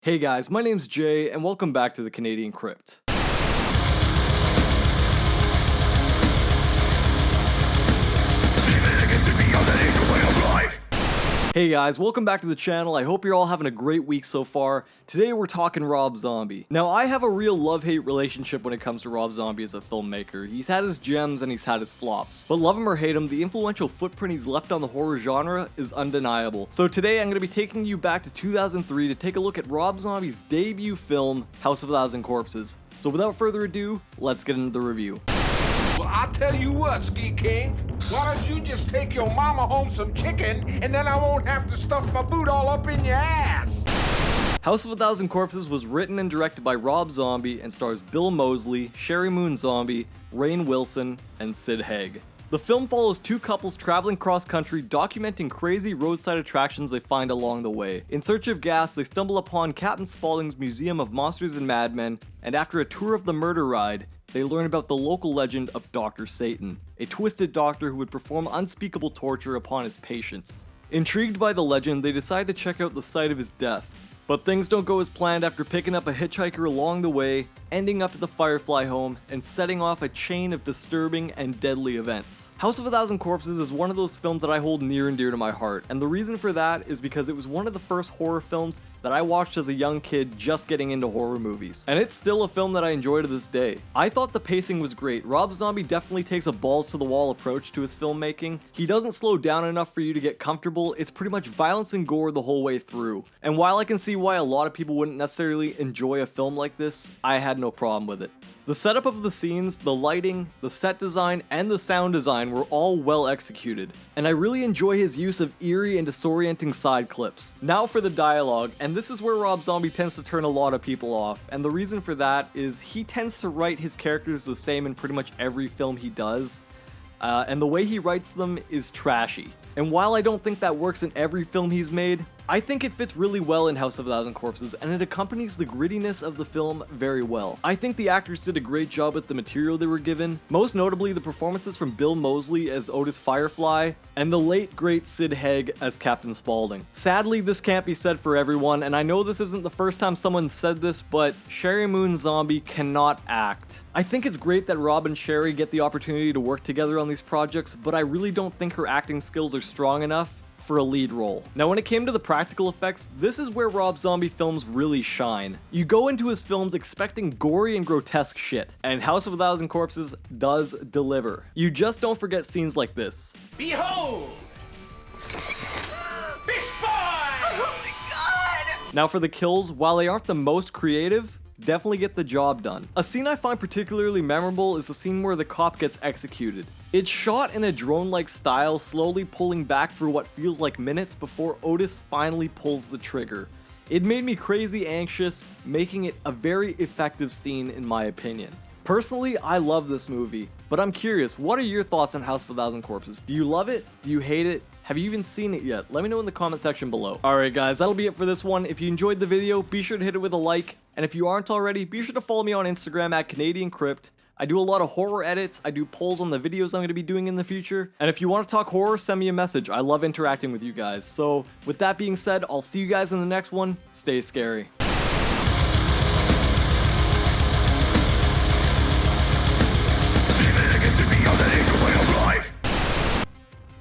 Hey guys, my name's Jay, and welcome back to the Canadian Crypt. Hey guys, welcome back to the channel. I hope you're all having a great week so far. Today we're talking Rob Zombie. Now I have a real love-hate relationship when it comes to Rob Zombie as a filmmaker. He's had his gems and he's had his flops. But love him or hate him, the influential footprint he's left on the horror genre is undeniable. So today I'm going to be taking you back to 2003 to take a look at Rob Zombie's debut film, House of a Thousand Corpses. So without further ado, let's get into the review. Well, I'll tell you what, Ski King. Why don't you just take your mama home some chicken, and then I won't have to stuff my boot all up in your ass? House of a Thousand Corpses was written and directed by Rob Zombie and stars Bill Moseley, Sherry Moon Zombie, Rainn Wilson, and Sid Haig. The film follows two couples traveling cross-country, documenting crazy roadside attractions they find along the way. In search of gas, they stumble upon Captain Spaulding's Museum of Monsters and Madmen, and after a tour of the murder ride, they learn about the local legend of Dr. Satan, a twisted doctor who would perform unspeakable torture upon his patients. Intrigued by the legend, they decide to check out the site of his death. But things don't go as planned after picking up a hitchhiker along the way, ending up at the Firefly home, and setting off a chain of disturbing and deadly events. House of a Thousand Corpses is one of those films that I hold near and dear to my heart, and the reason for that is because it was one of the first horror films that I watched as a young kid just getting into horror movies. And it's still a film that I enjoy to this day. I thought the pacing was great. Rob Zombie definitely takes a balls to the wall approach to his filmmaking. He doesn't slow down enough for you to get comfortable. It's pretty much violence and gore the whole way through. And while I can see why a lot of people wouldn't necessarily enjoy a film like this, I had no problem with it. The setup of the scenes, the lighting, the set design, and the sound design were all well executed, and I really enjoy his use of eerie and disorienting side clips. Now for the dialogue, and this is where Rob Zombie tends to turn a lot of people off, and the reason for that is he tends to write his characters the same in pretty much every film he does, and the way he writes them is trashy. And while I don't think that works in every film he's made, I think it fits really well in House of a Thousand Corpses, and it accompanies the grittiness of the film very well. I think the actors did a great job with the material they were given, most notably the performances from Bill Moseley as Otis Firefly, and the late great Sid Haig as Captain Spaulding. Sadly, this can't be said for everyone, and I know this isn't the first time someone said this, but Sherry Moon Zombie cannot act. I think it's great that Rob and Sherry get the opportunity to work together on these projects, but I really don't think her acting skills are strong enough for a lead role. Now when it came to the practical effects, this is where Rob Zombie films really shine. You go into his films expecting gory and grotesque shit, and House of a Thousand Corpses does deliver. You just don't forget scenes like this. Behold! Fish boy! Oh my god! Now for the kills, while they aren't the most creative, definitely get the job done. A scene I find particularly memorable is the scene where the cop gets executed. It's shot in a drone-like style, slowly pulling back for what feels like minutes before Otis finally pulls the trigger. It made me crazy anxious, making it a very effective scene in my opinion. Personally, I love this movie, but I'm curious, what are your thoughts on House of a Thousand Corpses? Do you love it? Do you hate it? Have you even seen it yet? Let me know in the comment section below. Alright guys, that'll be it for this one. If you enjoyed the video, be sure to hit it with a like, and if you aren't already, be sure to follow me on Instagram at Canadian Crypt. I do a lot of horror edits, I do polls on the videos I'm going to be doing in the future, and if you want to talk horror, send me a message. I love interacting with you guys. So, with that being said, I'll see you guys in the next one. Stay scary.